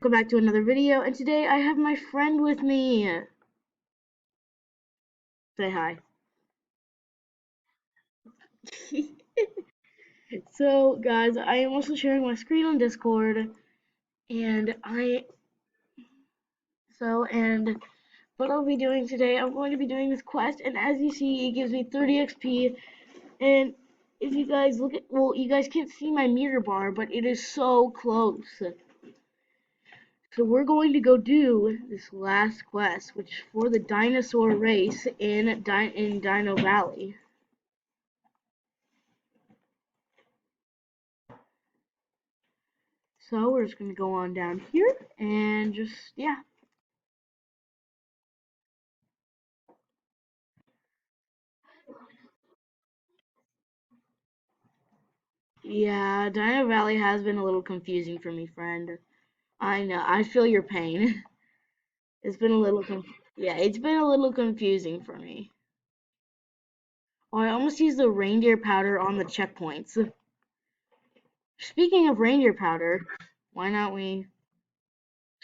Welcome back to another video, and today I have my friend with me. Say hi. So, guys, I am also sharing my screen on Discord, and and what I'll be doing today, I'm going to be doing this quest, and as you see, it gives me 30 XP, and if you guys look at, well, you guys can't see my meter bar, but it is so close. So we're going to go do this last quest, which is for the dinosaur race in Dino Valley. So we're just gonna go on down here and just, yeah. Yeah, Dino Valley has been a little confusing for me, friend. I know, I feel your pain. It's been a little yeah, it's been a little confusing for me. Oh, I almost used the reindeer powder on the checkpoints. Speaking of reindeer powder, why not we?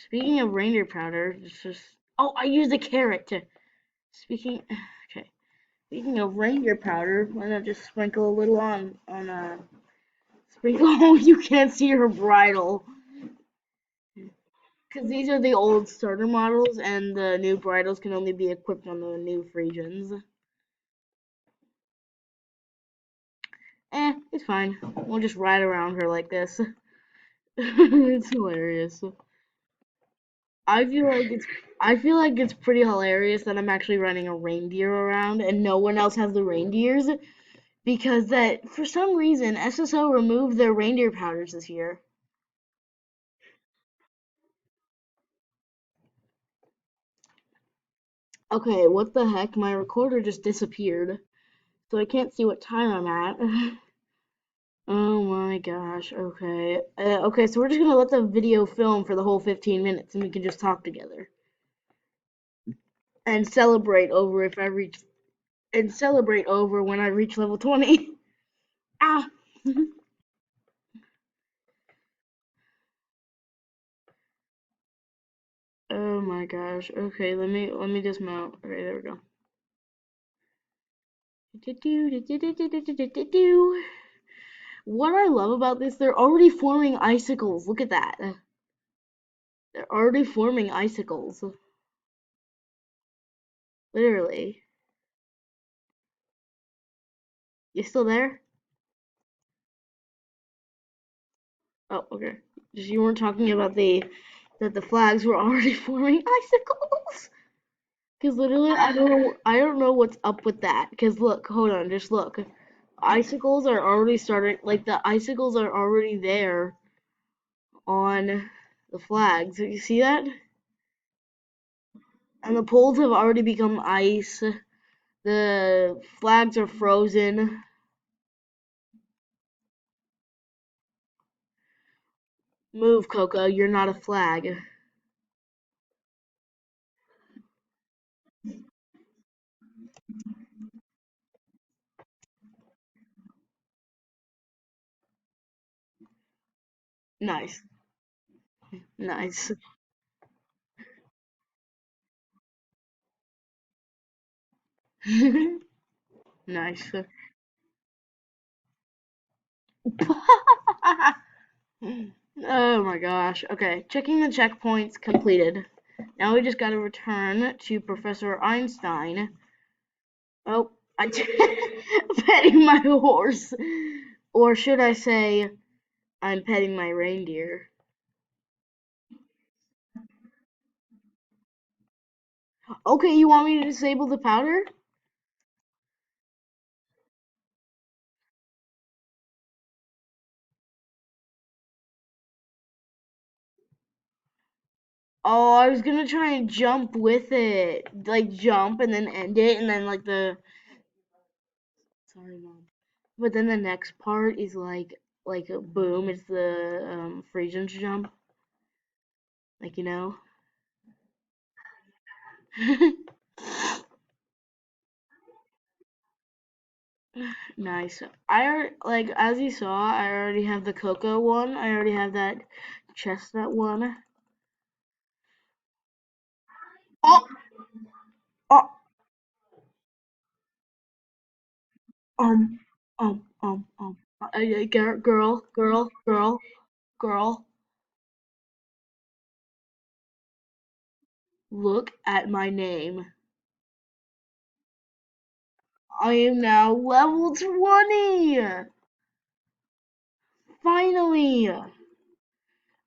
Speaking of reindeer powder, it's just. Oh, I used a carrot. Speaking. Okay. Speaking of reindeer powder, why not just sprinkle a little on. Sprinkle. Oh, you can't see her bridle. Because these are the old starter models, and the new bridles can only be equipped on the new Frisians. It's fine. We'll just ride around her like this. It's hilarious. I feel like it's I feel like it's pretty hilarious that I'm actually running a reindeer around and no one else has the reindeers because that for some reason SSO removed their reindeer powders this year. Okay, what the heck? My recorder just disappeared, so I can't see what time I'm at. Oh my gosh. Okay. Okay, so we're just gonna let the video film for the whole 15 minutes and we can just talk together and celebrate over if I reach and celebrate over when I reach level 20. Ah. Oh my gosh. Okay, let me dismount. Okay, there we go. What I love about this, they're already forming icicles. Look at that. They're already forming icicles. Literally. You still there? Oh, okay. Just you weren't talking about the flags were already forming icicles. Cause literally, I don't know what's up with that. Cause look, hold on, just look. Icicles are already starting. Like the icicles are already there on the flags. You see that? And the poles have already become ice. The flags are frozen. Move, Coco. You're not a flag. Nice, nice, nice. Oh my gosh. Okay, checking the checkpoints completed. Now we just gotta return to Professor Einstein. Oh, I'm petting my horse. Or should I say, I'm petting my reindeer. Okay, you want me to disable the powder? Oh, I was gonna try and jump with it. Like jump and then end it and then like the sorry mom. But then the next part is like a boom, it's the Frisian jump. Like you know. Nice. Like as you saw, I already have the cocoa one. I already have that chestnut one. Oh, oh, um, girl, look at my name. I am now level 20. Finally,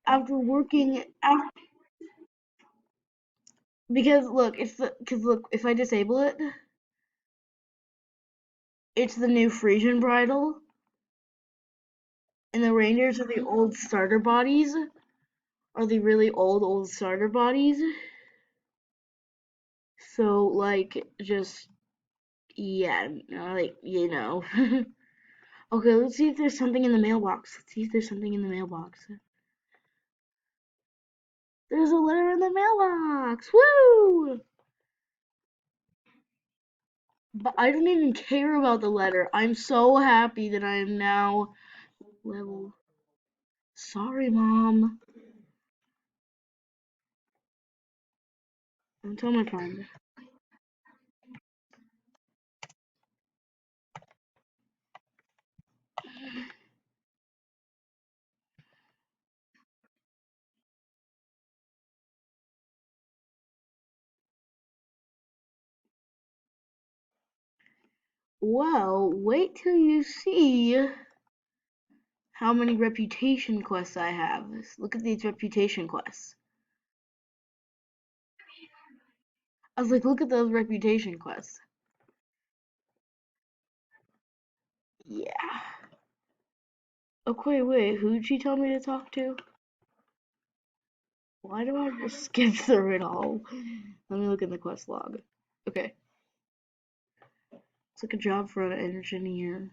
after working after, because look, if I disable it, it's the new Frisian bridle, and the reindeers are the old starter bodies, are the really old starter bodies. So like, just yeah, like Okay, let's see if there's something in the mailbox. Let's see if there's something in the mailbox. There's a letter in the mailbox. Woo! But I don't even care about the letter. I'm so happy that I am now level. Sorry, Mom. Don't tell my friend. Well, wait till you see how many reputation quests I have. Look at these reputation quests. I was like, look at those reputation quests. Yeah. Okay, wait, who'd she tell me to talk to? Why do I just skip through it all? Let me look in the quest log. Okay. It's like a job for an engineer.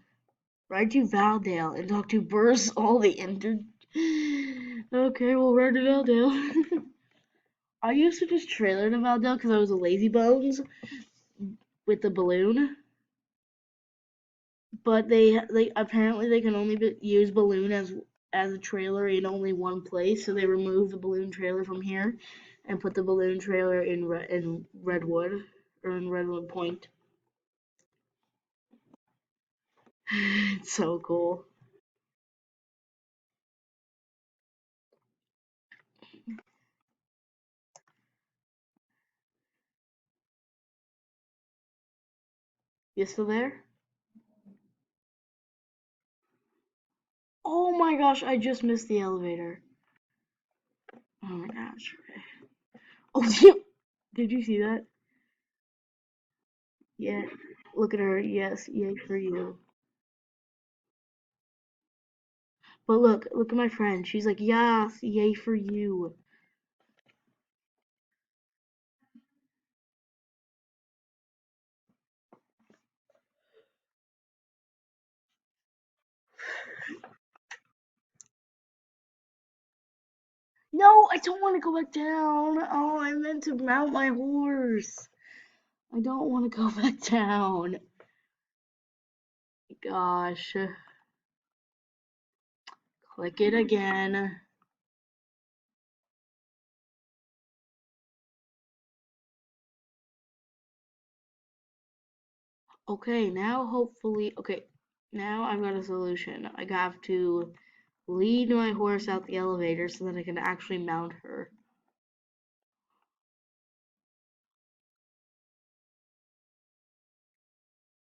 Ride to Valdale and talk to Burrs all the Okay, we'll ride to Valdale. I used to just trailer to Valdale because I was a lazy bones with the balloon. But they apparently they can only use balloon as a trailer in only one place, so they removed the balloon trailer from here and put the balloon trailer in Redwood or in Redwood Point. It's so cool. You still there? Oh my gosh, I just missed the elevator. Oh my gosh. Oh, did you see that? Yeah. Look at her. Yes, yay for you. But look at my friend. She's like, yes, yay for you. No, I don't want to go back down. Oh, I meant to mount my horse. I don't want to go back down. Gosh. Click it again. Okay, now hopefully. Okay, now I've got a solution. I have to lead my horse out the elevator so that I can actually mount her.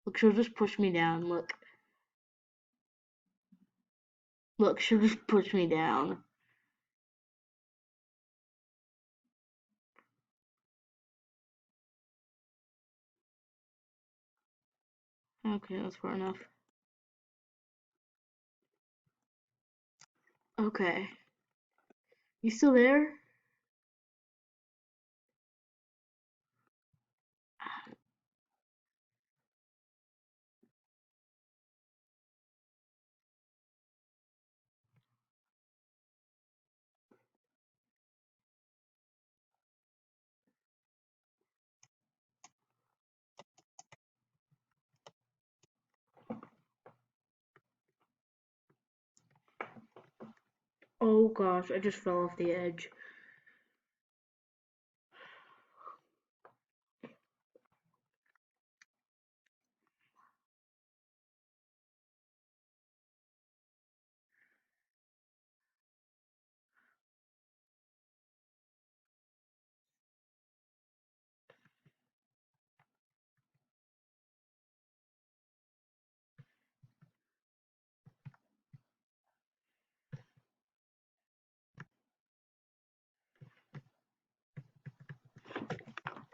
Look, she'll just push me down. Look. Look, she'll just push me down. Okay, that's far enough. Okay. You still there? Oh gosh, I just fell off the edge.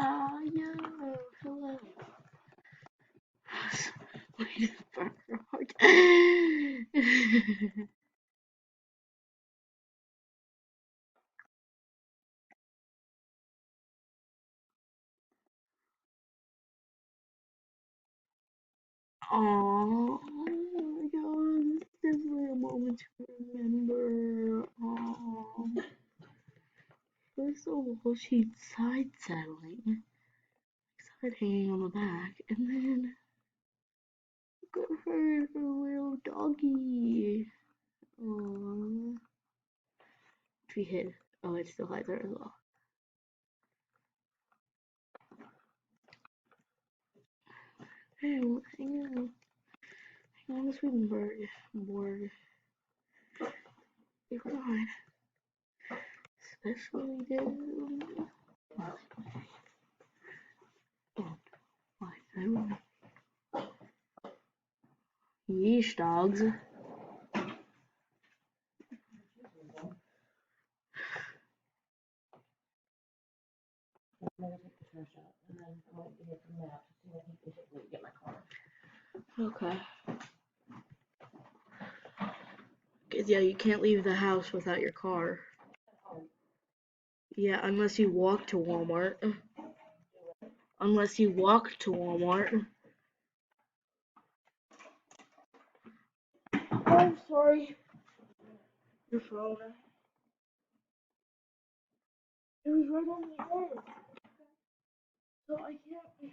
Yeah, hello. Wait, oh my god, it's definitely a moment to remember. Oh, first of all, she's side saddling, side hanging on the back, and then look at her little doggy. Oh, she hid. Oh, it still hides her as well. Hey, hang on, sweet bird. Board. Be fine. Especially do. Oh, why? I don't know. Yeesh, dogs. Okay. Cause yeah, you can't leave the house without your car. Yeah, unless you walk to Walmart. Unless you walk to Walmart. Oh, I'm sorry. Your phone. It was right on the edge. So I can't.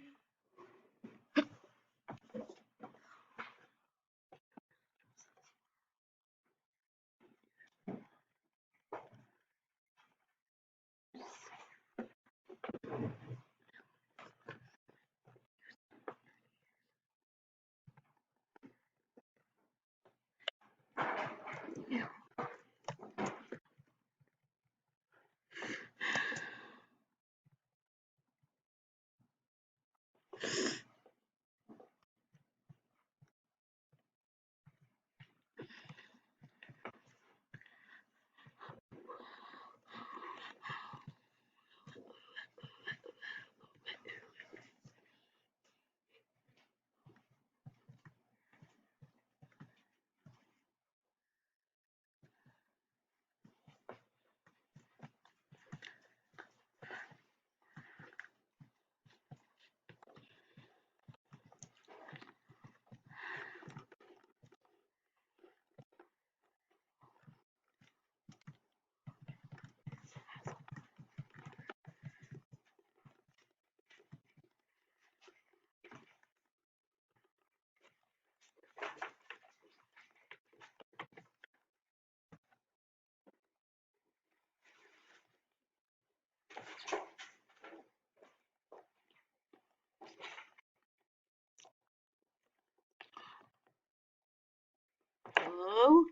Hello?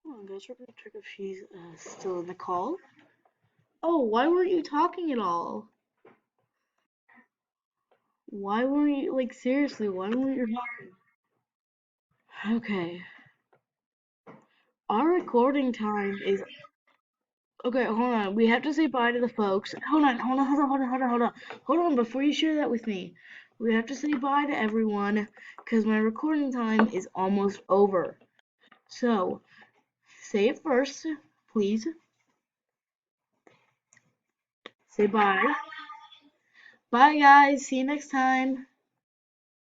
Oh, I guess we're gonna check if she's still in the call. Oh, why weren't you talking at all? Why weren't you, like, seriously, why weren't you talking? Okay. Our recording time is. Okay, hold on. We have to say bye to the folks. Hold on, hold on, hold on, hold on, hold on, hold on. Hold on, before you share that with me. We have to say bye to everyone because my recording time is almost over. So, say it first, please. Say bye. Bye, guys. See you next time.